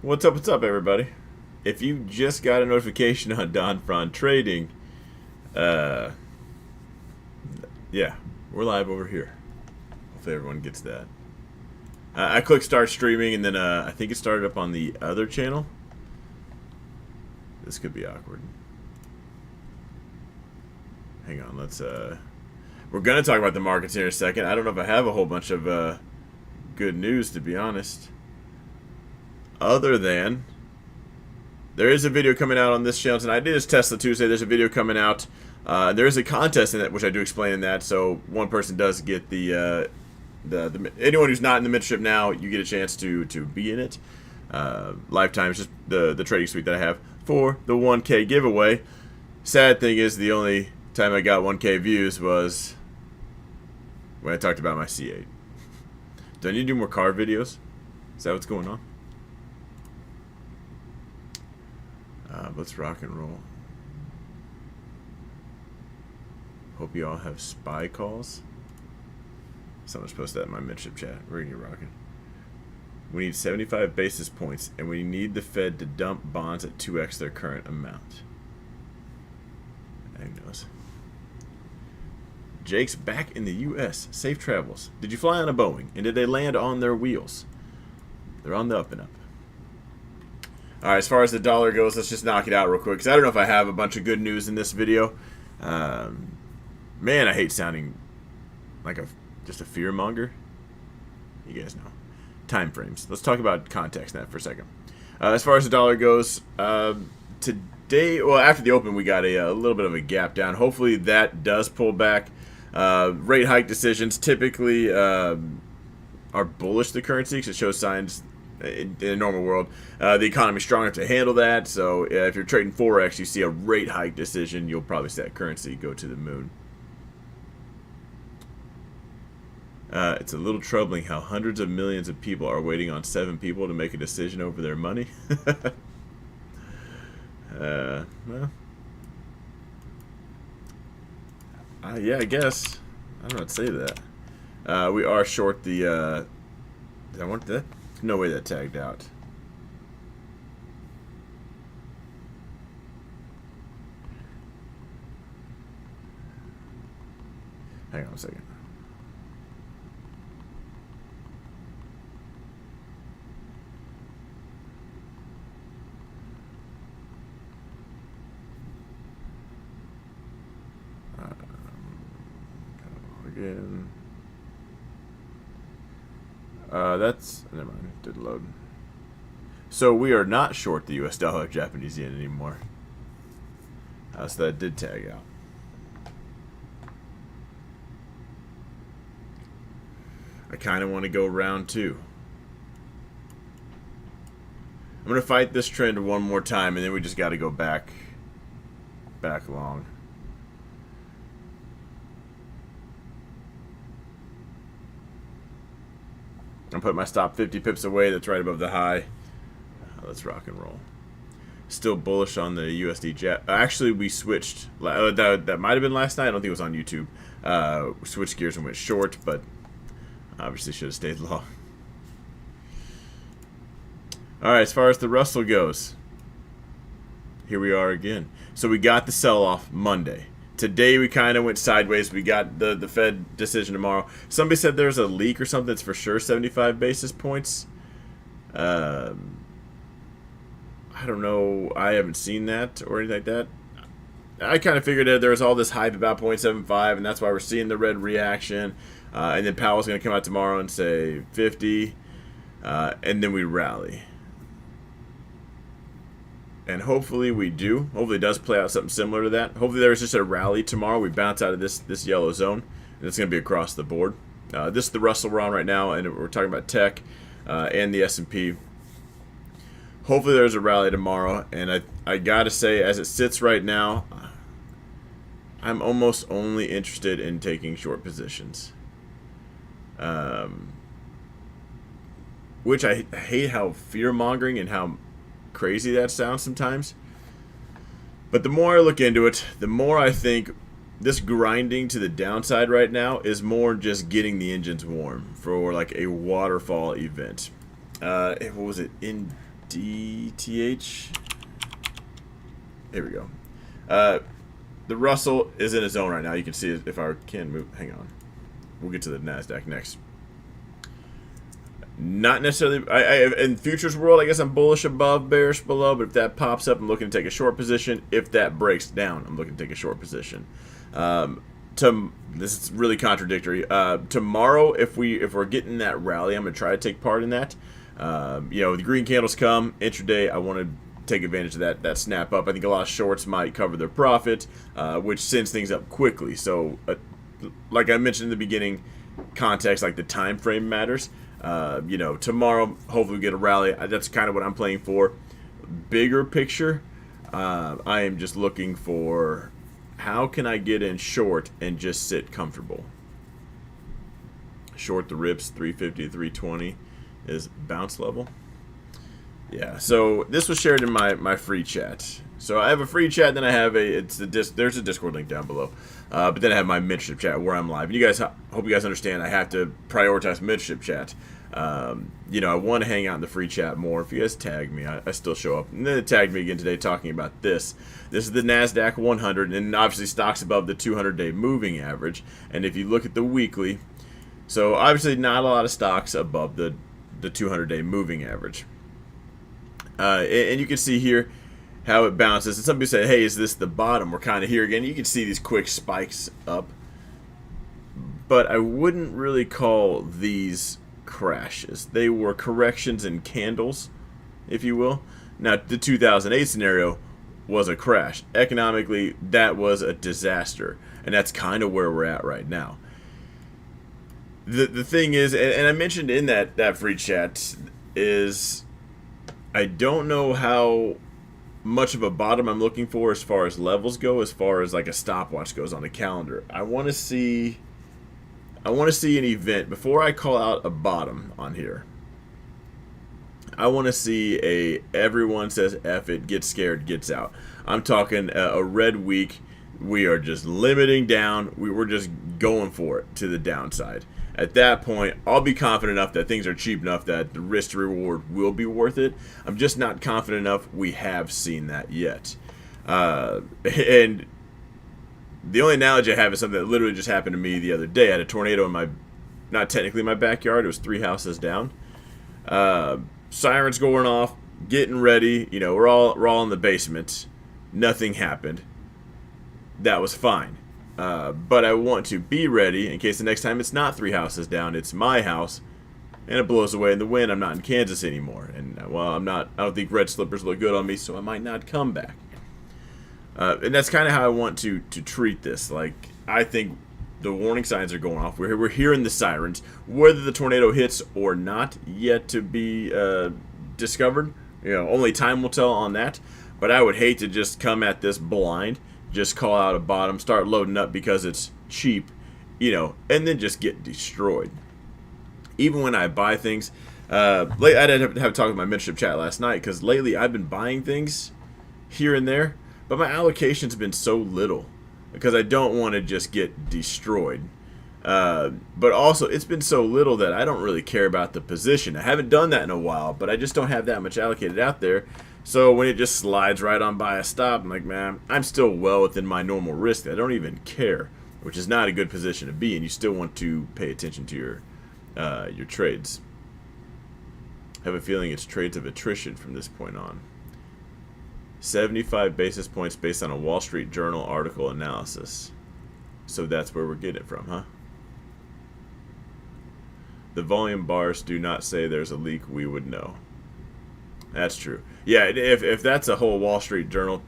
What's up, everybody? If you just got a notification on Don Fron Trading, uh, yeah, we're live over here. Hopefully everyone gets that. I clicked start streaming, and then I think it started up on the other channel. This could be awkward. Hang on, let's, we're going to talk about the markets here in a second. I don't know if I have a whole bunch of good news, to be honest. Other than, there is a video coming out on this channel tonight. It is Tesla Tuesday. There's a video coming out. There is a contest in it, which I do explain in that. So one person does get the anyone who's not in the mentorship now, you get a chance to be in it. Lifetime is just the trading suite that I have for the 1K giveaway. Sad thing is, the only time I got 1K views was when I talked about my C8. Do I need to do more car videos? Is that what's going on? Let's rock and roll. Hope you all have spy calls. Someone's posted that in my mentorship chat. We're gonna get rocking. We need 75 basis points, and we need the Fed to dump bonds at 2x their current amount. Who knows? Jake's back in the U.S. Safe travels. Did you fly on a Boeing? And did they land on their wheels? They're on the up and up. Alright, as far as the dollar goes, let's just knock it out real quick, because I don't know if I have a bunch of good news in this video. Man, I hate sounding like just a fear monger. You guys know. Time frames. Let's talk about context in that for a second. As far as the dollar goes, today, well, after the open, we got a little bit of a gap down. Hopefully that does pull back. Rate hike decisions typically are bullish to the currency because it shows signs in a normal world. The economy is strong enough to handle that, so if you're trading Forex, you see a rate hike decision, you'll probably see that currency go to the moon. It's a little troubling how hundreds of millions of people are waiting on 7 people to make a decision over their money. Well, yeah, I guess. I don't know what to say to that. We are short the, did I want that? No way that tagged out. Hang on a second. Again. That's, never mind, did load. So we are not short the US dollar, Japanese yen anymore. So that did tag out. I kind of want to go round 2. I'm going to fight this trend one more time, and then we just got to go back long. I'm putting my stop 50 pips away. That's right above the high. Let's rock and roll. Still bullish on the USD Jap. Actually, we switched. That might have been last night. I don't think it was on YouTube. We switched gears and went short, but obviously should have stayed long. All right, as far as the Russell goes, here we are again. So we got the sell-off Monday. Today we kind of went sideways. We got the Fed decision tomorrow. Somebody said there's a leak or something that's for sure 75 basis points. I don't know. I haven't seen that or anything like that. I kind of figured that there was all this hype about 0.75, and that's why we're seeing the red reaction. And then Powell's going to come out tomorrow and say 50, and then we rally. And hopefully we do. Hopefully it does play out something similar to that. Hopefully there's just a rally tomorrow. We bounce out of this yellow zone. And it's going to be across the board. This is the Russell we're on right now, and we're talking about tech and the S&P. Hopefully there's a rally tomorrow. And I got to say, as it sits right now, I'm almost only interested in taking short positions. Which I hate how fear-mongering and how crazy that sounds sometimes, but the more I look into it, the more I think this grinding to the downside right now is more just getting the engines warm for like a waterfall event. What was it? DTH. Here we go. The Russell is in a zone right now. You can see it if I can move. Hang on. We'll get to the NASDAQ next. Not necessarily. In futures world, I guess I'm bullish above, bearish below. But if that pops up, I'm looking to take a short position. If that breaks down, I'm looking to take a short position. This is really contradictory. Tomorrow, if we're getting that rally, I'm gonna try to take part in that. The green candles come intraday. I want to take advantage of that snap up. I think a lot of shorts might cover their profit, which sends things up quickly. So, like I mentioned in the beginning, context, like the time frame matters. Tomorrow, hopefully we get a rally. That's kind of what I'm playing for. Bigger picture, I am just looking for how can I get in short and just sit comfortable. Short the rips, 350 to 320 is bounce level. Yeah, so this was shared in my free chat. So I have a free chat, then I have there's a Discord link down below. But then I have my mentorship chat where I'm live. And you guys, hope you guys understand, I have to prioritize mentorship chat. I want to hang out in the free chat more. If you guys tag me, I still show up. And then it tagged me again today talking about this. This is the NASDAQ 100, and obviously stocks above the 200-day moving average. And if you look at the weekly, so obviously not a lot of stocks above the 200-day moving average. And you can see here how it bounces. And some people say, hey, is this the bottom? We're kind of here again. You can see these quick spikes up. But I wouldn't really call these crashes. They were corrections in candles, if you will. Now, the 2008 scenario was a crash. Economically, that was a disaster. And that's kind of where we're at right now. The thing is, and I mentioned in that free chat, is I don't know how much of a bottom I'm looking for as far as levels go, as far as like a stopwatch goes on the calendar. I want to see an event before I call out a bottom on here. I want to see everyone says F it, gets scared, gets out. I'm talking a red week. We are just limiting down. We're just going for it to the downside. At that point, I'll be confident enough that things are cheap enough that the risk to reward will be worth it. I'm just not confident enough we have seen that yet. And the only analogy I have is something that literally just happened to me the other day. I had a tornado in not technically my backyard. It was 3 houses down. Sirens going off, getting ready. We're all in the basement. Nothing happened. That was fine. But I want to be ready in case the next time it's not 3 houses down, it's my house, and it blows away in the wind. I'm not in Kansas anymore, and I don't think red slippers look good on me, so I might not come back. And that's kind of how I want to treat this. Like, I think the warning signs are going off. We're hearing the sirens. Whether the tornado hits or not, yet to be discovered. Only time will tell on that. But I would hate to just come at this blind. Just call out a bottom, start loading up because it's cheap, and then just get destroyed. Even when I buy things, I had to have a talk with my mentorship chat last night because lately I've been buying things here and there, but my allocation's been so little because I don't want to just get destroyed. But also, it's been so little that I don't really care about the position. I haven't done that in a while, but I just don't have that much allocated out there. So when it just slides right on by a stop, I'm like, man, I'm still well within my normal risk. I don't even care, which is not a good position to be in. You still want to pay attention to your trades. I have a feeling it's trades of attrition from this point on. 75 basis points based on a Wall Street Journal article analysis. So that's where we're getting it from, huh? The volume bars do not say there's a leak, we would know. That's true. Yeah, if that's a whole Wall Street Journal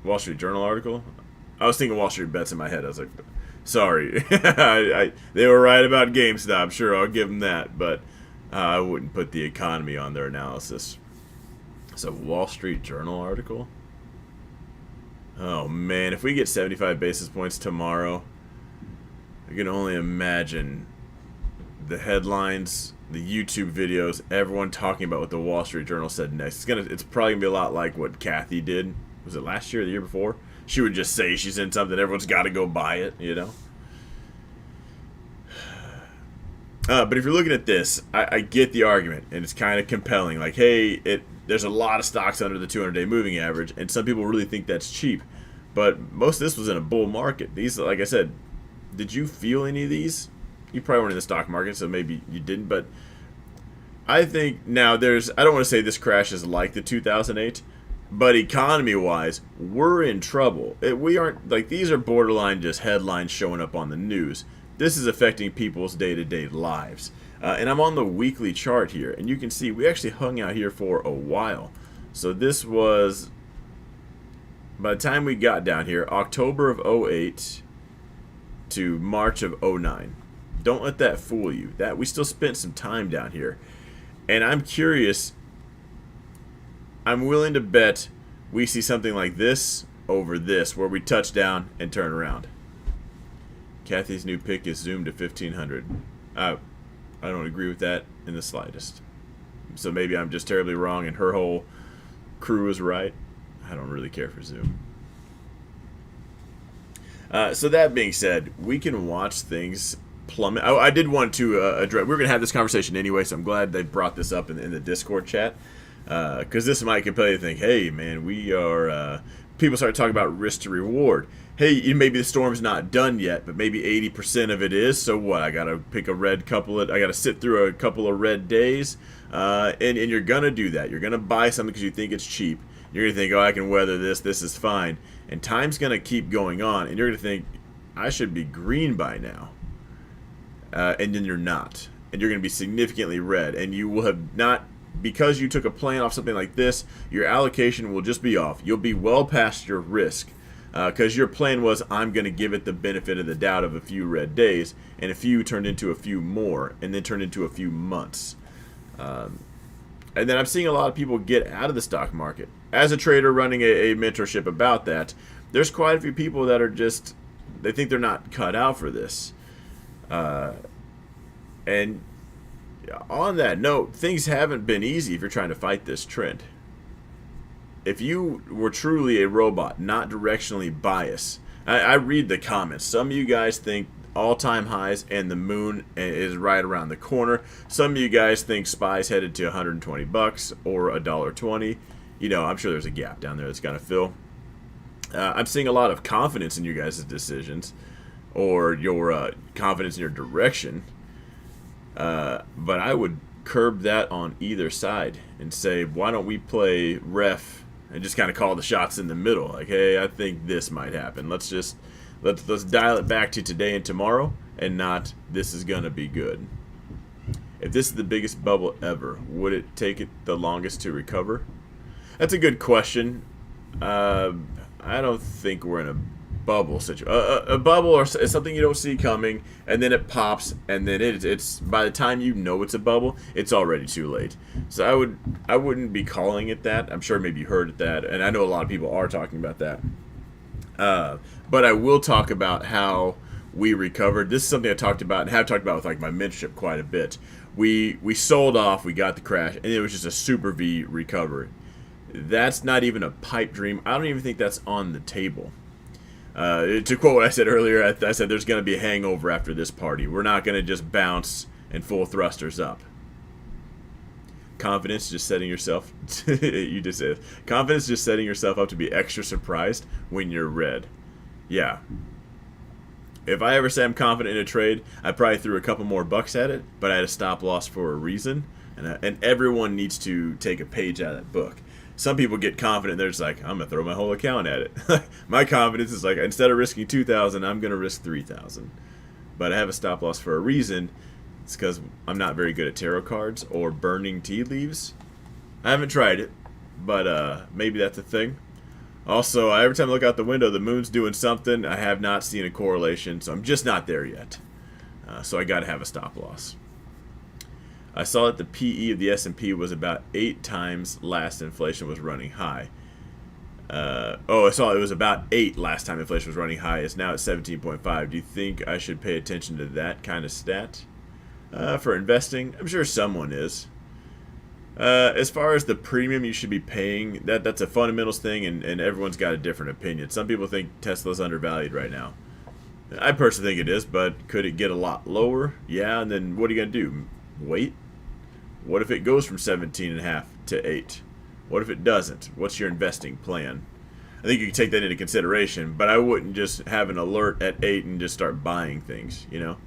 article, I was thinking Wall Street Bets in my head. I was like, sorry, they were right about GameStop. Sure, I'll give them that, but I wouldn't put the economy on their analysis. So Wall Street Journal article. Oh man, if we get 75 basis points tomorrow, I can only imagine the headlines, the YouTube videos, everyone talking about what the Wall Street Journal said next. It's probably gonna be a lot like what Kathy did. Was it last year or the year before? She would just say she's in something, everyone's got to go buy it, But if you're looking at this, I get the argument, and it's kind of compelling. Like, hey, there's a lot of stocks under the 200-day moving average, and some people really think that's cheap. But most of this was in a bull market. These, like I said, did you feel any of these? You probably weren't in the stock market, so maybe you didn't. But I think now I don't want to say this crash is like the 2008, but economy-wise, we're in trouble. We aren't, like, these are borderline just headlines showing up on the news. This is affecting people's day-to-day lives. And I'm on the weekly chart here, and you can see we actually hung out here for a while. So this was, by the time we got down here, October of 08 to March of 09. Don't let that fool you. That we still spent some time down here. And I'm curious, I'm willing to bet we see something like this over this, where we touch down and turn around. Kathy's new pick is zoomed to 1500. I don't agree with that in the slightest. So maybe I'm just terribly wrong and her whole crew is right. I don't really care for Zoom. So that being said, we can watch things plummet. I did want to address. We were going to have this conversation anyway, so I'm glad they brought this up in the Discord chat. Because this might compel you to think, hey, man, we are... people start talking about risk to reward. Hey, maybe the storm's not done yet, but maybe 80% of it is. So what? I got to pick a red couple of... I got to sit through a couple of red days. And you're going to do that. You're going to buy something because you think it's cheap. You're going to think, oh, I can weather this. This is fine. And time's going to keep going on. And you're going to think, I should be green by now. And then you're not. And you're going to be significantly red. And you will have not... Because you took a plan off something like this, your allocation will just be off. You'll be well past your risk. Because your plan was, I'm going to give it the benefit of the doubt of a few red days. And a few turned into a few more. And then turned into a few months. And then I'm seeing a lot of people get out of the stock market. As a trader running a mentorship about that, there's quite a few people that are just, they think they're not cut out for this. And on that note, things haven't been easy if you're trying to fight this trend. If you were truly a robot, not directionally biased, I read the comments. Some of you guys think all-time highs and the moon is right around the corner. Some of you guys think SPY's headed to $120 or $1.20. You know, I'm sure there's a gap down there that's got to fill. I'm seeing a lot of confidence in you guys' decisions or your confidence in your direction. But I would curb that on either side and say, why don't we play ref and just kind of call the shots in the middle? Like, hey, I think this might happen. Let's dial it back to today and tomorrow and not this is going to be good. If this is the biggest bubble ever, would it take it the longest to recover? That's a good question. I don't think we're in a bubble situation. A bubble is something you don't see coming, and then it pops, and then it's by the time you know it's a bubble, it's already too late. So I wouldn't be calling it that. I'm sure maybe you heard it that, and I know a lot of people are talking about that. But I will talk about how we recovered. This is something I talked about and have talked about with like my mentorship quite a bit. We sold off, we got the crash, and it was just a super V recovery. That's not even a pipe dream. I don't even think that's on the table. To quote what I said earlier, I said there's going to be a hangover after this party. We're not going to just bounce and full thrusters up. Confidence, just setting yourself... you just said confidence, just setting yourself up to be extra surprised when you're red. Yeah. If I ever say I'm confident in a trade, I probably threw a couple more bucks at it, but I had a stop loss for a reason. And everyone needs to take a page out of that book. Some people get confident, they're just like, I'm going to throw my whole account at it. My confidence is like, instead of risking $2,000, I'm going to risk $3,000. But I have a stop loss for a reason. It's because I'm not very good at tarot cards or burning tea leaves. I haven't tried it, but maybe that's a thing. Also, every time I look out the window, the moon's doing something. I have not seen a correlation, so I'm just not there yet. So I got to have a stop loss. I saw that the PE of the S&P was about 8 times last inflation was running high. I saw it was about 8 last time inflation was running high. It's now at 17.5. Do you think I should pay attention to that kind of stat? For investing, I'm sure someone is. As far as the premium you should be paying, that's a fundamentals thing, and everyone's got a different opinion. Some people think Tesla's undervalued right now. I personally think it is, but could it get a lot lower? Yeah, and then what are you going to do? Wait? What if it goes from 17.5 to 8? What if it doesn't? What's your investing plan? I think you can take that into consideration, but I wouldn't just have an alert at 8 and just start buying things, you know?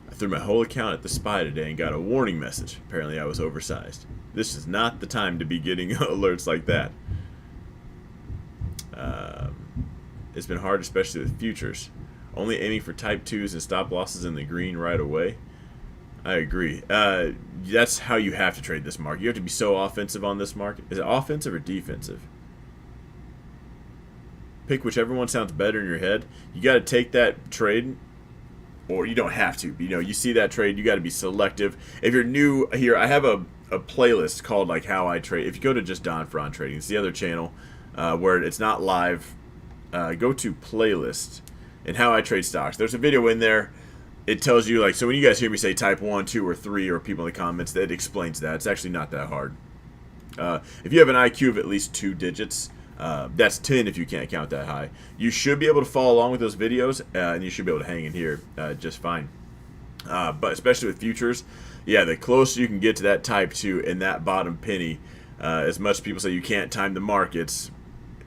I threw my whole account at the SPY today and got a warning message. Apparently I was oversized. This is not the time to be getting alerts like that. It's been hard, especially with futures. Only aiming for type 2s and stop losses in the green right away. I agree. That's how you have to trade this market. You have to be so offensive on this market. Is it offensive or defensive? Pick whichever one sounds better in your head. You got to take that trade, or you don't have to. You know, you see that trade, you got to be selective. If you're new here, I have a playlist called like How I Trade. If you go to just Don Fron Trading, it's the other channel where it's not live. Go to playlist and How I Trade Stocks. There's a video in there. It tells you, like, so when you guys hear me say type 1, 2, or 3, or people in the comments, that explains that. It's actually not that hard. If you have an IQ of at least 2 digits, that's 10 if you can't count that high, you should be able to follow along with those videos, and you should be able to hang in here just fine. But especially with futures, yeah, the closer you can get to that type 2 and that bottom penny, as much as people say you can't time the markets,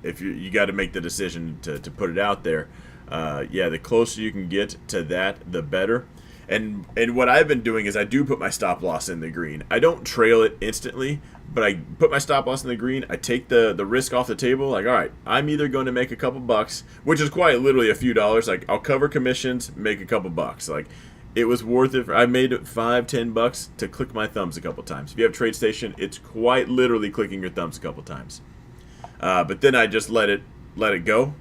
if you got to make the decision to put it out there. Yeah, the closer you can get to that, the better. And what I've been doing is I do put my stop loss in the green. I don't trail it instantly, but I put my stop loss in the green. I take the risk off the table. Like, all right, I'm either going to make a couple bucks, which is quite literally a few dollars. Like, I'll cover commissions, make a couple bucks. Like, it was worth it. I made it $5-10 to click my thumbs a couple times. If you have TradeStation, it's quite literally clicking your thumbs a couple times. But then I just let it go.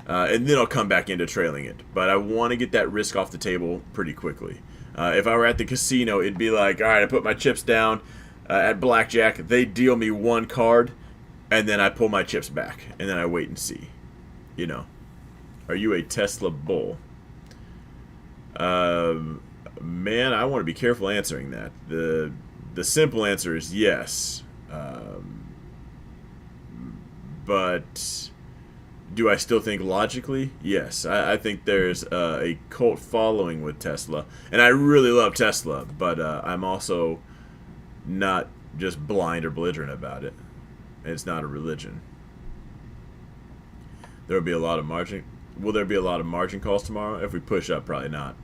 And then I'll come back into trailing it. But I want to get that risk off the table pretty quickly. If I were at the casino, it'd be like, all right, I put my chips down at blackjack. They deal me one card, and then I pull my chips back, and then I wait and see. You know, are you a Tesla bull? Man, I want to be careful answering that. The simple answer is yes. But do I still think logically? Yes. I think there's a cult following with Tesla. And I really love Tesla, but I'm also not just blind or belligerent about it. It's not a religion. There will be a lot of margin. Will there be a lot of margin calls tomorrow? If we push up, probably not.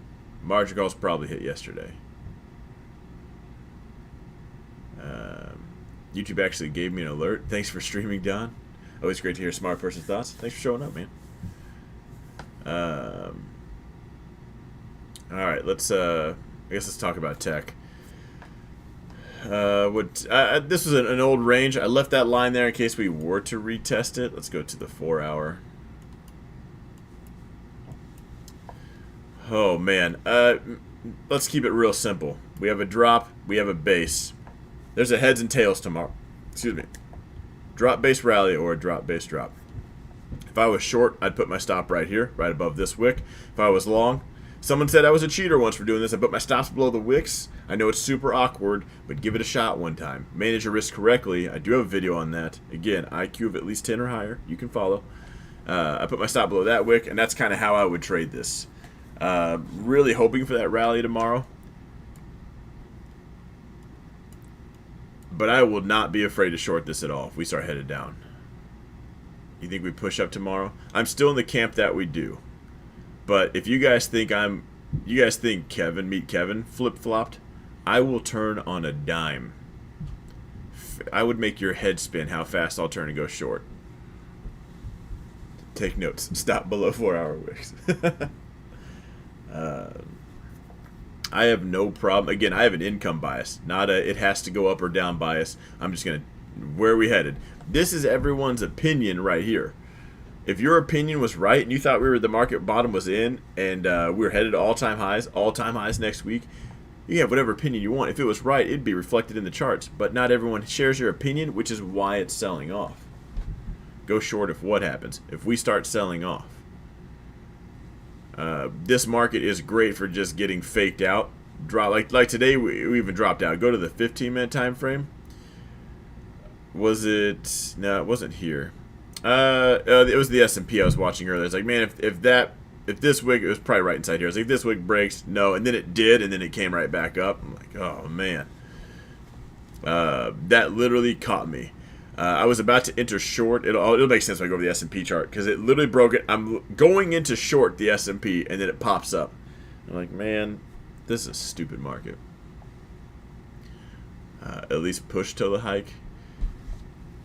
Margin calls probably hit yesterday. YouTube actually gave me an alert. Thanks for streaming, Don. Always great to hear a smart person's thoughts. Thanks for showing up, man. All right, I guess let's talk about tech. This was an old range. I left that line there in case we were to retest it. Let's go to the 4-hour. Oh man, let's keep it real simple. We have a drop. We have a base. There's a heads and tails tomorrow. Excuse me. Drop base rally or a drop base drop. If I was short, I'd put my stop right here, right above this wick. If I was long, someone said I was a cheater once for doing this. I put my stops below the wicks. I know it's super awkward, but give it a shot one time. Manage your risk correctly. I do have a video on that. Again, IQ of at least 10 or higher. You can follow. I put my stop below that wick, and that's kind of how I would trade this. Really hoping for that rally tomorrow. But I will not be afraid to short this at all if we start headed down. You think we push up tomorrow? I'm still in the camp that we do. But if you guys think Kevin, meet Kevin, flip-flopped, I will turn on a dime. I would make your head spin how fast I'll turn and go short. Take notes. Stop below 4-hour wicks. I have no problem. Again, I have an income bias, not a it has to go up or down bias. I'm just going to, where are we headed? This is everyone's opinion right here. If your opinion was right and you thought the market bottom was in and we were headed to all-time highs next week, you can have whatever opinion you want. If it was right, it'd be reflected in the charts. But not everyone shares your opinion, which is why it's selling off. Go short if what happens? If we start selling off. This market is great for just getting faked out. Like today, we even dropped out. Go to the 15-minute time frame. Was it? No, it wasn't here. It was the S&P I was watching earlier. It's like, man, if this wick, it was probably right inside here. It's like, if this wick breaks, no, and then it did, and then it came right back up. I'm like, oh man, that literally caught me. I was about to enter short. It'll make sense when I go over the S&P chart because it literally broke it. I'm going into short the S&P, and then it pops up. I'm like, man, this is a stupid market. At least push till the hike.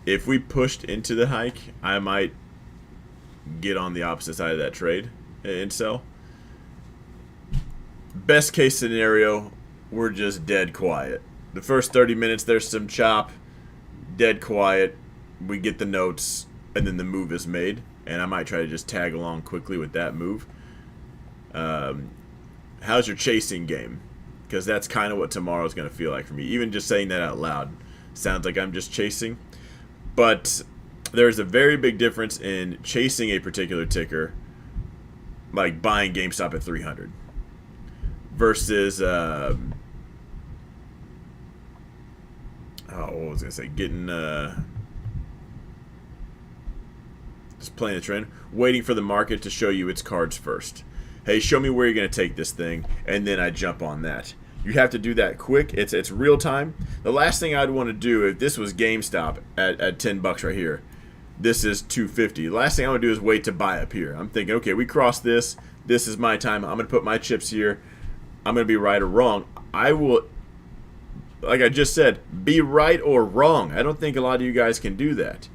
If we pushed into the hike, I might get on the opposite side of that trade and sell. Best case scenario, we're just dead quiet. The first 30 minutes, there's some chop, dead quiet. We get the notes, and then the move is made. And I might try to just tag along quickly with that move. How's your chasing game? Because that's kind of what tomorrow's going to feel like for me. Even just saying that out loud sounds like I'm just chasing. But there's a very big difference in chasing a particular ticker, like buying GameStop at 300, versus what was I gonna say? Getting just playing the trend, waiting for the market to show you its cards first. Hey, show me where you're gonna take this thing, and then I jump on that. You have to do that quick. It's real time. The last thing I'd want to do if this was GameStop at $10 right here, this is 250. The last thing I would do is wait to buy up here. I'm thinking, okay, we crossed this. This is my time. I'm gonna put my chips here. I'm gonna be right or wrong. I will, like I just said, be right or wrong. I don't think a lot of you guys can do that.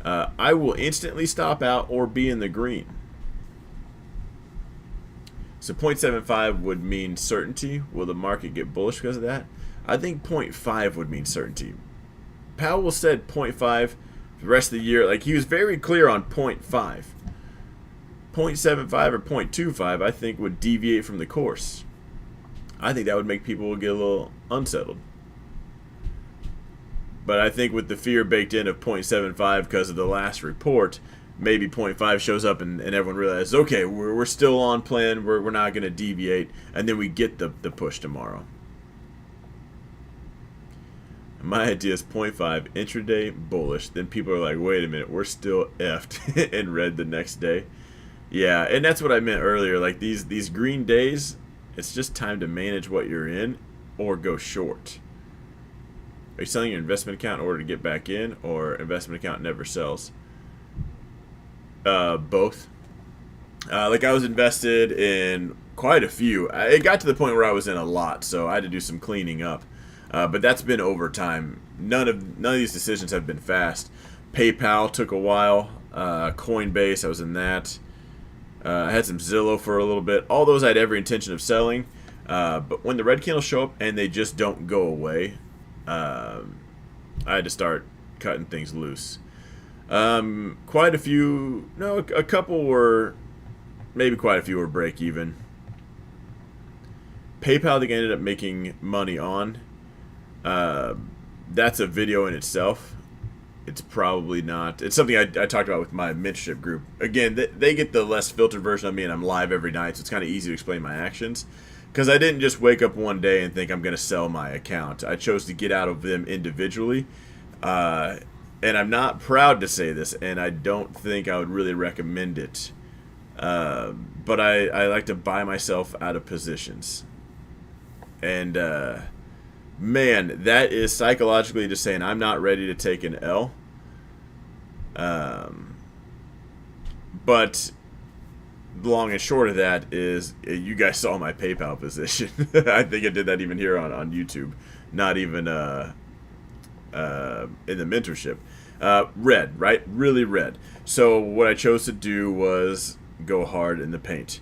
I will instantly stop out or be in the green. So 0.75 would mean certainty. Will the market get bullish because of that? I think 0.5 would mean certainty. Powell said 0.5 the rest of the year. Like, he was very clear on 0.5. 0.75 or 0.25 I think would deviate from the course. I think that would make people get a little unsettled. But I think with the fear baked in of 0.75 because of the last report, maybe 0.5 shows up and everyone realizes, okay, we're still on plan, we're not going to deviate, and then we get the push tomorrow. My idea is 0.5 intraday bullish. Then people are like, wait a minute, we're still effed in red the next day. Yeah, and that's what I meant earlier. Like these green days, it's just time to manage what you're in or go short. Are you selling your investment account in order to get back in, or investment account never sells? Both. Like, I was invested in quite a few. It got to the point where I was in a lot, so I had to do some cleaning up. But that's been over time. None of these decisions have been fast. PayPal took a while. Coinbase, I was in that. I had some Zillow for a little bit. All those I had every intention of selling. But when the red candles show up and they just don't go away, I had to start cutting things loose. Quite a few, no, a couple were, maybe quite a few were break even. PayPal, they ended up making money on. That's a video in itself. It's probably not, it's something I talked about with my mentorship group. Again, they get the less filtered version of me, and I'm live every night, so it's kind of easy to explain my actions. Because I didn't just wake up one day and think I'm going to sell my account. I chose to get out of them individually. And I'm not proud to say this, and I don't think I would really recommend it. But I like to buy myself out of positions. And, man, that is psychologically just saying I'm not ready to take an L. But the long and short of that is, you guys saw my PayPal position. I think I did that even here on YouTube. Not even in the mentorship. Red, right? Really red. So what I chose to do was go hard in the paint.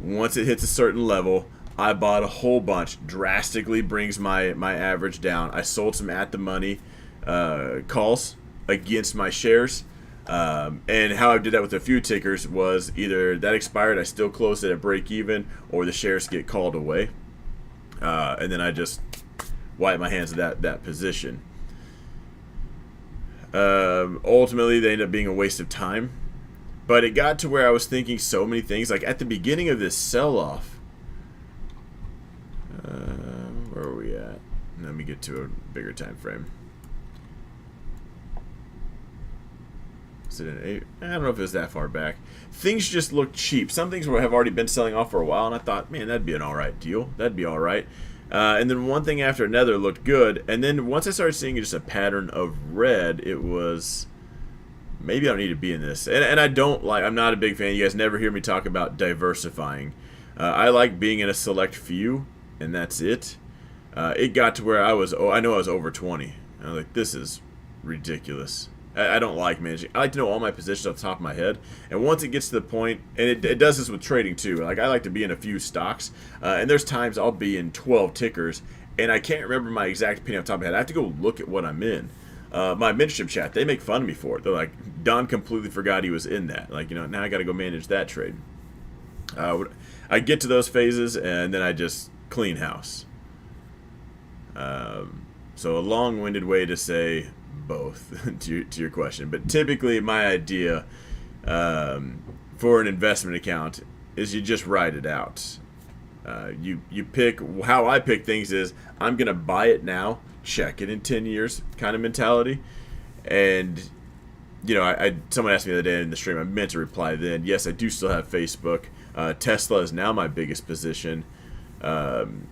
Once it hits a certain level, I bought a whole bunch. Drastically brings my average down. I sold some at the money calls against my shares. And how I did that with a few tickers was either that expired, I still closed it at break even, or the shares get called away. And then I just wipe my hands of that position. Ultimately, they ended up being a waste of time. But it got to where I was thinking so many things. Like at the beginning of this sell-off, where are we at? Let me get to a bigger time frame. Was it I don't know if it was that far back. Things just looked cheap. Some things have already been selling off for a while, and I thought, man, that'd be an all right deal. That'd be all right. And then one thing after another looked good. And then once I started seeing just a pattern of red, it was, maybe I don't need to be in this. And I'm not a big fan. You guys never hear me talk about diversifying. I like being in a select few, and that's it. It got to where I know I was over 20. I was like, this is ridiculous. I don't like managing. I like to know all my positions off the top of my head. And once it gets to the point, and it does this with trading too. Like, I like to be in a few stocks. And there's times I'll be in 12 tickers, and I can't remember my exact opinion off the top of my head. I have to go look at what I'm in. My mentorship chat, they make fun of me for it. They're like, Don completely forgot he was in that. Like, now I got to go manage that trade. I get to those phases, and then I just clean house. So a long-winded way to say both to your question, but typically my idea for an investment account is you just write it out. You pick, how I pick things is I'm gonna buy it now, check it in 10 years kind of mentality. And someone asked me the other day in the stream, I meant to reply then, yes, I do still have Facebook. Tesla is now my biggest position, and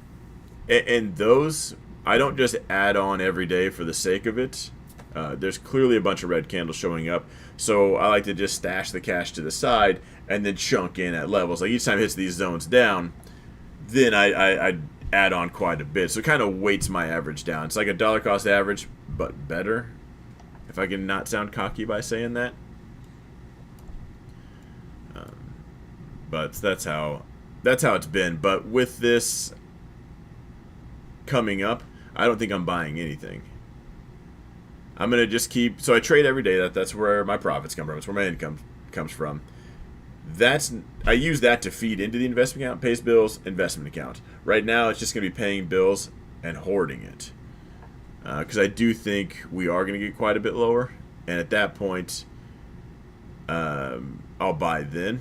those I don't just add on every day for the sake of it. There's clearly a bunch of red candles showing up, so I like to just stash the cash to the side and then chunk in at levels. Like each time it hits these zones down, then I add on quite a bit. So it kind of weights my average down. It's like a dollar cost average, but better. If I can not sound cocky by saying that. But that's how it's been. But with this coming up, I don't think I'm buying anything. I'm going to just keep... So I trade every day. That's where my profits come from. It's where my income comes from. I use that to feed into the investment account. Pays bills, investment account. Right now, it's just going to be paying bills and hoarding it. Because I do think we are going to get quite a bit lower. And at that point, I'll buy then.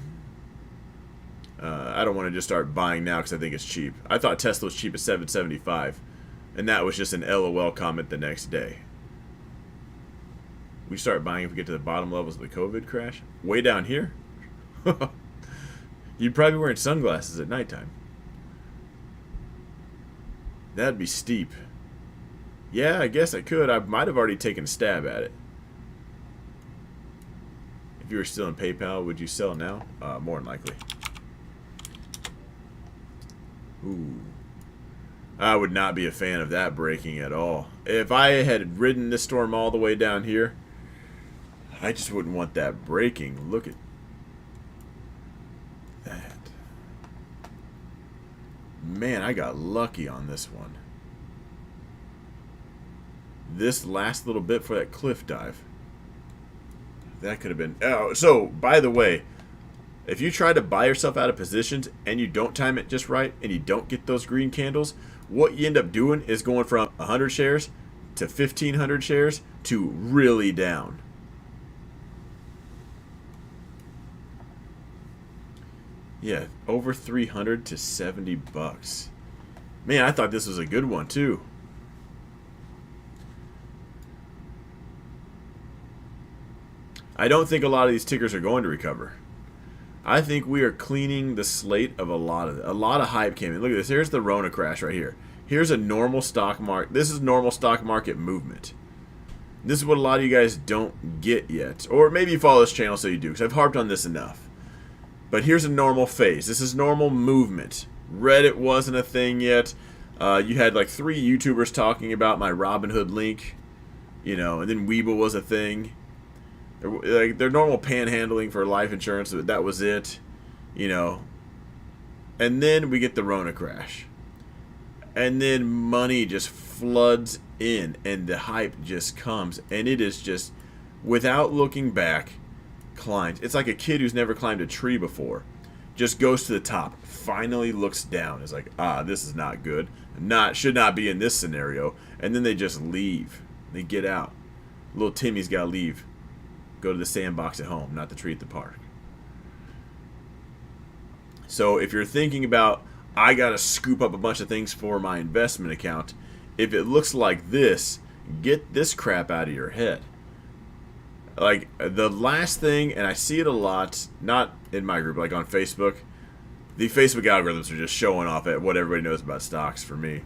I don't want to just start buying now because I think it's cheap. I thought Tesla was cheap at $7.75. And that was just an LOL comment the next day. We start buying if we get to the bottom levels of the COVID crash. Way down here. You'd probably be wearing sunglasses at nighttime. That'd be steep. Yeah, I guess I could. I might have already taken a stab at it. If you were still in PayPal, would you sell now? More than likely. Ooh. I would not be a fan of that breaking at all. If I had ridden this storm all the way down here, I just wouldn't want that breaking. Look at that. Man, I got lucky on this one. This last little bit for that cliff dive. That could have been... Oh, so, by the way, if you try to buy yourself out of positions and you don't time it just right and you don't get those green candles, what you end up doing is going from 100 shares to 1,500 shares to really down. Yeah, over 300 to 70 bucks. Man, I thought this was a good one too. I don't think a lot of these tickers are going to recover. I think we are cleaning the slate of a lot of hype came in. Look at this. Here's the Rona crash right here. Here's a normal stock market. This is normal stock market movement. This is what a lot of you guys don't get yet. Or maybe you follow this channel so you do, because I've harped on this enough. But here's a normal phase. This is normal movement. Reddit wasn't a thing yet. You had like 3 YouTubers talking about my Robinhood link. And then Weeble was a thing. They're normal panhandling for life insurance. That was it, And then we get the Rona crash. And then money just floods in. And the hype just comes. And it is just, without looking back, climbs. It's like a kid who's never climbed a tree before. Just goes to the top. Finally looks down. Is like, this is not good. Should not be in this scenario. And then they just leave. They get out. Little Timmy's got to leave. Go to the sandbox at home, not the tree at the park. So if you're thinking about, I got to scoop up a bunch of things for my investment account, if it looks like this, get this crap out of your head. Like, the last thing, and I see it a lot, not in my group, like on Facebook, the Facebook algorithms are just showing off at what everybody knows about stocks for me.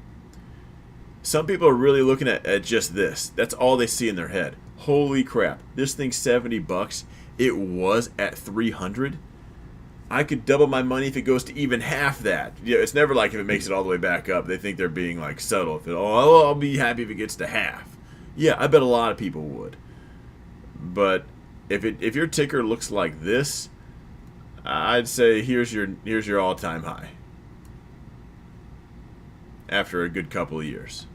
Some people are really looking at just this. That's all they see in their head. Holy crap, this thing's 70 bucks. It was at 300. I could double my money if it goes to even half that. Yeah, it's never like if it makes it all the way back up. They think they're being like subtle. If it, oh, I'll be happy if it gets to half. Yeah, I bet a lot of people would. But if your ticker looks like this, I'd say here's your all-time high. After a good couple of years,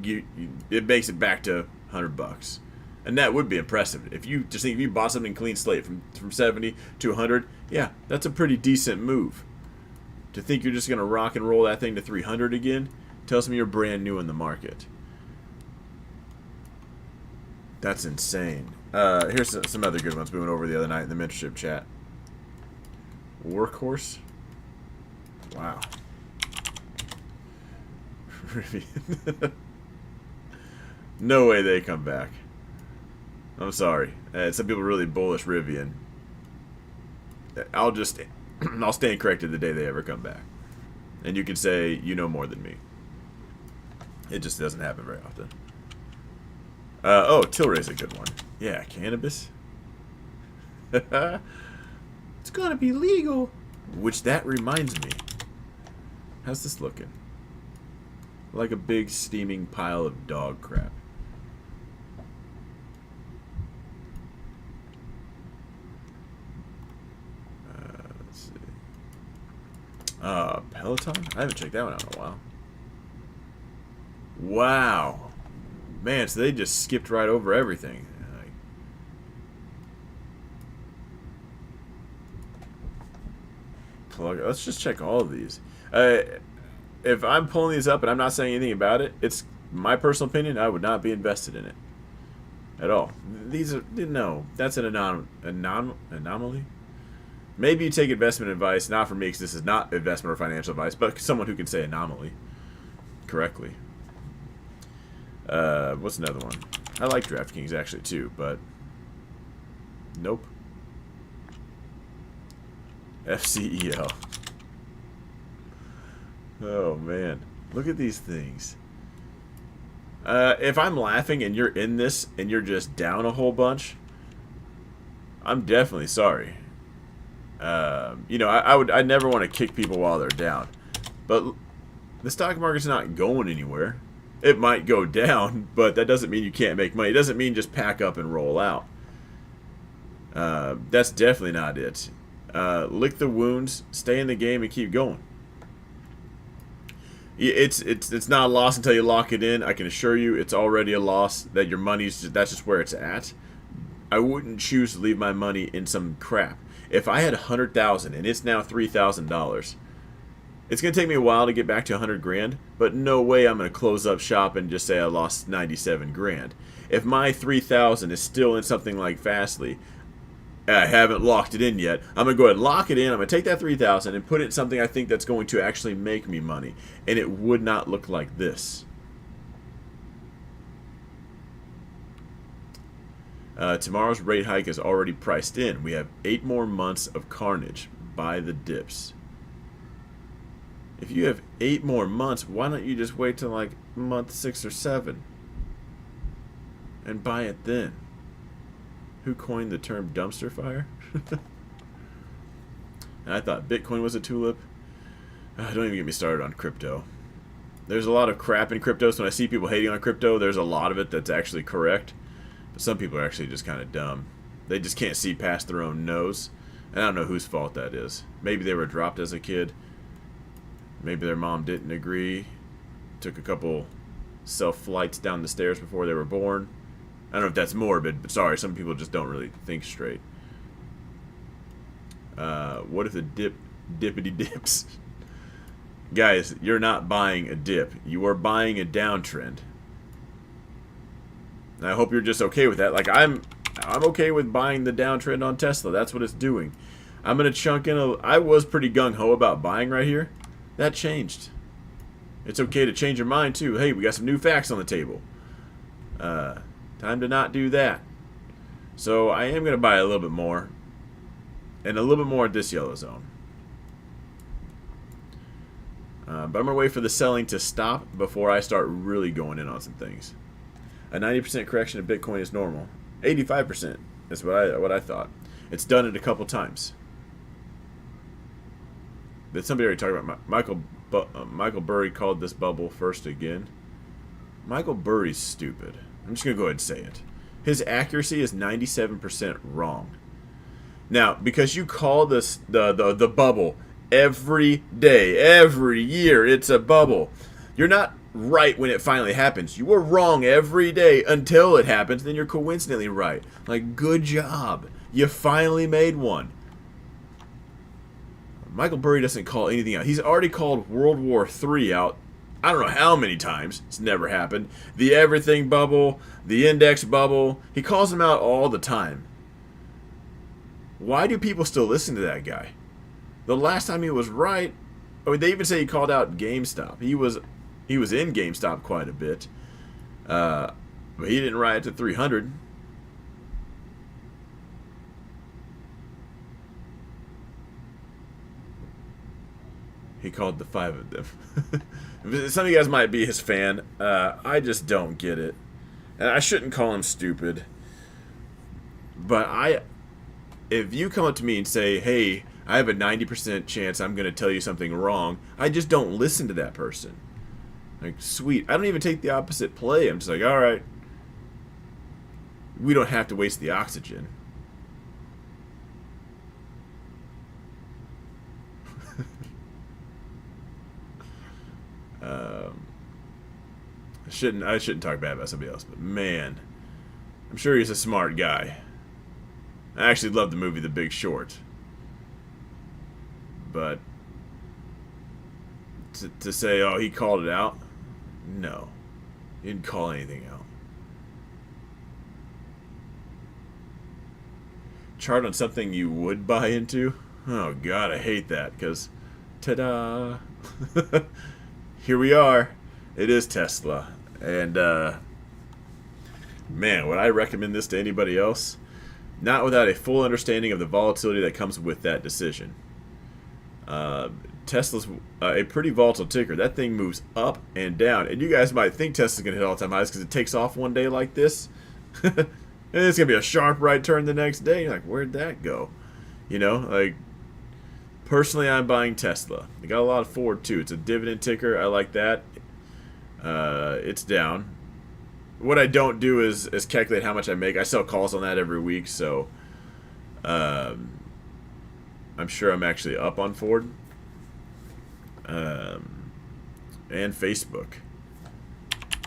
it makes it back to 100 bucks. And that would be impressive. If you just think if you bought something clean slate from 70 to 100, yeah, that's a pretty decent move. To think you're just going to rock and roll that thing to 300 again tells me you're brand new in the market. That's insane. Here's some other good ones we went over the other night in the mentorship chat. Workhorse. Wow. No way they come back. I'm sorry. Some people are really bullish Rivian. I'll stand corrected the day they ever come back. And you can say, you know more than me. It just doesn't happen very often. Oh, Tilray's a good one. Yeah, cannabis. It's gonna be legal. Which, that reminds me. How's this looking? Like a big steaming pile of dog crap. Let's see. Peloton? I haven't checked that one out in a while. Wow. Man, so they just skipped right over everything. Let's just check all of these. If I'm pulling these up and I'm not saying anything about it, it's my personal opinion. I would not be invested in it at all. These are no. That's an anomaly. Maybe you take investment advice, not from me, because this is not investment or financial advice, but someone who can say anomaly correctly. What's another one? I like DraftKings actually too, but nope. FCEL. Oh man, look at these things. If I'm laughing and you're in this and you're just down a whole bunch, I'm definitely sorry. You know, I never want to kick people while they're down, but the stock market's not going anywhere. It might go down, but that doesn't mean you can't make money. It doesn't mean just pack up and roll out. That's definitely not it. Lick the wounds, stay in the game, and keep going. It's not a loss until you lock it in. I can assure you, it's already a loss. That your money's that's just where it's at. I wouldn't choose to leave my money in some crap. If I had $100,000 and it's now $3,000, it's gonna take me a while to get back to 100 grand. But no way I'm gonna close up shop and just say I lost 97 grand. If my 3,000 is still in something like Fastly, I haven't locked it in yet. I'm going to go ahead and lock it in. I'm going to take that 3,000 and put it in something I think that's going to actually make me money. And it would not look like this. Tomorrow's rate hike is already priced in. We have 8 more months of carnage. Buy the dips. If you have 8 more months, why don't you just wait till like month 6 or 7 and buy it then? Who coined the term dumpster fire? And I thought Bitcoin was a tulip. Don't even get me started on crypto. There's a lot of crap in crypto, so when I see people hating on crypto, there's a lot of it that's actually correct. But some people are actually just kind of dumb. They just can't see past their own nose. And I don't know whose fault that is. Maybe they were dropped as a kid. Maybe their mom didn't agree. Took a couple self-flights down the stairs before they were born. I don't know if that's morbid, but sorry, some people just don't really think straight. What if the dippity dips? Guys, you're not buying a dip. You are buying a downtrend. And I hope you're just okay with that. Like, I'm okay with buying the downtrend on Tesla. That's what it's doing. I'm going to chunk in I was pretty gung-ho about buying right here. That changed. It's okay to change your mind, too. Hey, we got some new facts on the table. Time to not do that. So I am going to buy a little bit more. And a little bit more at this yellow zone. But I'm going to wait for the selling to stop before I start really going in on some things. A 90% correction of Bitcoin is normal. 85%. That's what I thought. It's done it a couple times. Did somebody already talk about Michael Burry called this bubble first again? Michael Burry's stupid. I'm just going to go ahead and say it. His accuracy is 97% wrong. Now, because you call this the bubble every day, every year, it's a bubble. You're not right when it finally happens. You were wrong every day until it happens, then you're coincidentally right. Like, good job. You finally made one. Michael Burry doesn't call anything out. He's already called World War III out. I don't know how many times. It's never happened. The everything bubble, the index bubble. He calls them out all the time. Why do people still listen to that guy? The last time he was right, I mean, they even say he called out GameStop. He was in GameStop quite a bit, but he didn't ride to 300. He called the 5 of them. Some of you guys might be his fan. I just don't get it. And I shouldn't call him stupid. But if you come up to me and say, hey, I have a 90% chance I'm going to tell you something wrong, I just don't listen to that person. Like, sweet. I don't even take the opposite play. I'm just like, all right. We don't have to waste the oxygen. I shouldn't talk bad about somebody else, but man, I'm sure he's a smart guy. I actually love the movie The Big Short, but to say, oh, he called it out, no, he didn't call anything out. Chart on something you would buy into? Oh God, I hate that, because ta-da. Here we are. It is Tesla. And, man, would I recommend this to anybody else? Not without a full understanding of the volatility that comes with that decision. Tesla's a pretty volatile ticker. That thing moves up and down. And you guys might think Tesla's going to hit all-time highs because it takes off one day like this. And it's going to be a sharp right turn the next day. You're like, where'd that go? You know, like, personally, I'm buying Tesla. They got a lot of forward, too. It's a dividend ticker. I like that. It's down. What I don't do is calculate how much I make. I sell calls on that every week, so I'm sure I'm actually up on Ford. And Facebook.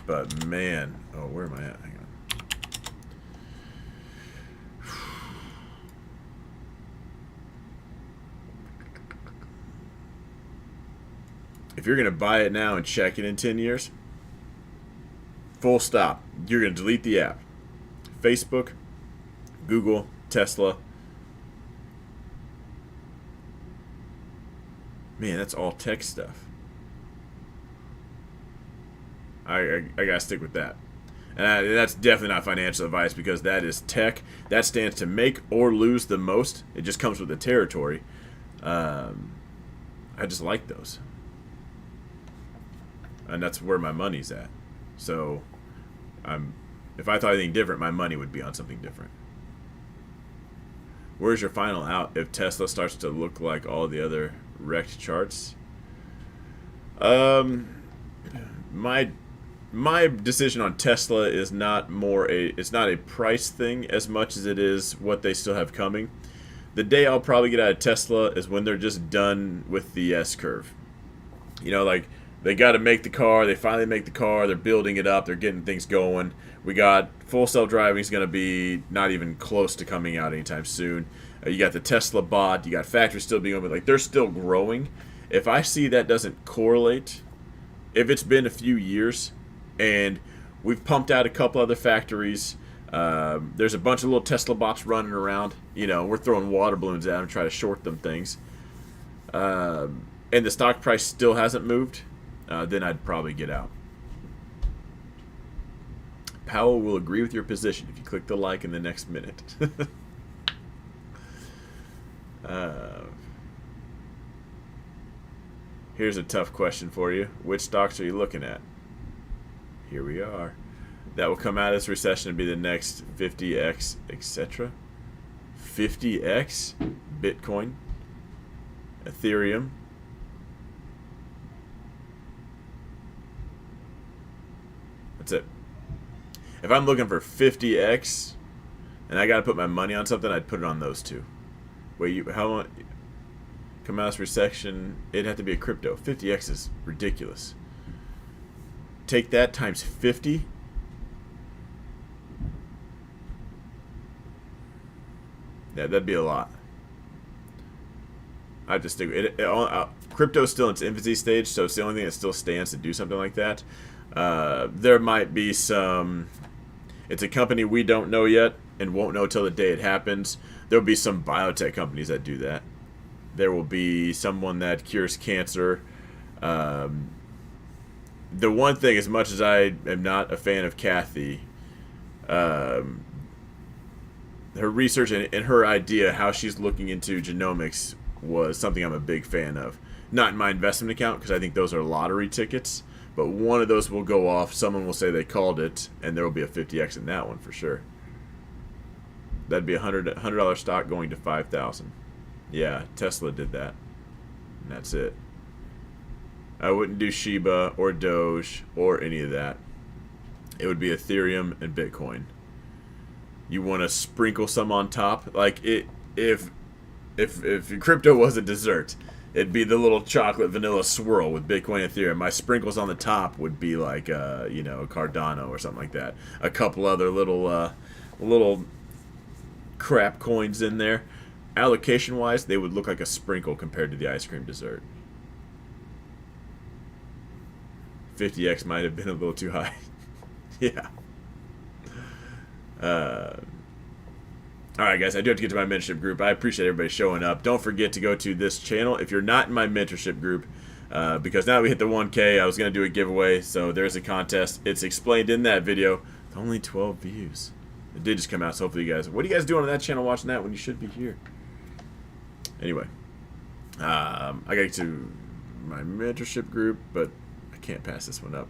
But, man. Oh, where am I at? Hang on. If you're going to buy it now and check it in 10 years, full stop. You're going to delete the app. Facebook, Google, Tesla. Man, that's all tech stuff. I got to stick with that. And that's definitely not financial advice because that is tech. That stands to make or lose the most. It just comes with the territory. I just like those. And that's where my money's at. So, if I thought anything different, my money would be on something different. Where's your final out if Tesla starts to look like all the other wrecked charts? My decision on Tesla is not it's not a price thing as much as it is what they still have coming. The day I'll probably get out of Tesla is when they're just done with the S-curve. You know, like, they got to make the car. They finally make the car. They're building it up. They're getting things going. We got full self-driving is going to be not even close to coming out anytime soon. You got the Tesla bot. You got factories still being open. Like, they're still growing. If I see that doesn't correlate, if it's been a few years and we've pumped out a couple other factories, there's a bunch of little Tesla bots running around. You know, we're throwing water balloons at them to try to short them things. And the stock price still hasn't moved. Then I'd probably get out. Powell will agree with your position if you click the like in the next minute. Here's a tough question for you. Which stocks are you looking at? Here we are. That will come out of this recession and be the next 50x, etc. 50x, Bitcoin, Ethereum, that's it. If I'm looking for 50x and I got to put my money on something, I'd put it on those two. Wait, how long? Come out of this recession, it'd have to be a crypto. 50x is ridiculous. Take that times 50. Yeah, that'd be a lot. I have to stick with it. Crypto's still in its infancy stage, so it's the only thing that still stands to do something like that. There might be some. It's a company we don't know yet and won't know till the day it happens. There'll be some biotech companies that do that. There will be someone that cures cancer. The one thing, as much as I am not a fan of Kathy, her research and her idea, how she's looking into genomics, was something I'm a big fan of. Not in my investment account, because I think those are lottery tickets, but one of those will go off, someone will say they called it, and there will be a 50x in that one for sure. That'd be a $100 stock going to 5,000. Yeah, Tesla did that, and that's it. I wouldn't do Shiba or Doge or any of that. It would be Ethereum and Bitcoin. You want to sprinkle some on top, like it. If your crypto was a dessert, it'd be the little chocolate vanilla swirl with Bitcoin and Ethereum. My sprinkles on the top would be like Cardano or something like that. A couple other little crap coins in there. Allocation wise, they would look like a sprinkle compared to the ice cream dessert. 50x might have been a little too high. Yeah. Alright guys, I do have to get to my mentorship group. I appreciate everybody showing up. Don't forget to go to this channel if you're not in my mentorship group, because now that we hit the 1K, I was going to do a giveaway, so there's a contest. It's explained in that video. Only 12 views. It did just come out, so hopefully you guys... What are you guys doing on that channel watching that when you should be here? Anyway, I got to get to my mentorship group, but I can't pass this one up.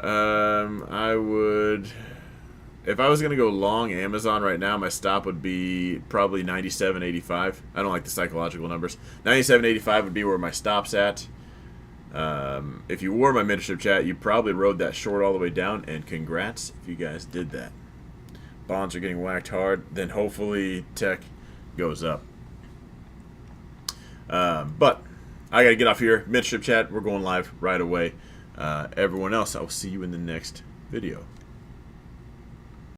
I would... If I was going to go long Amazon right now, my stop would be probably 97.85. I don't like the psychological numbers. 97.85 would be where my stop's at. If you wore my mentorship chat, you probably rode that short all the way down, and congrats if you guys did that. Bonds are getting whacked hard, then hopefully tech goes up. But I got to get off here. Mentorship chat, we're going live right away. Everyone else, I will see you in the next video.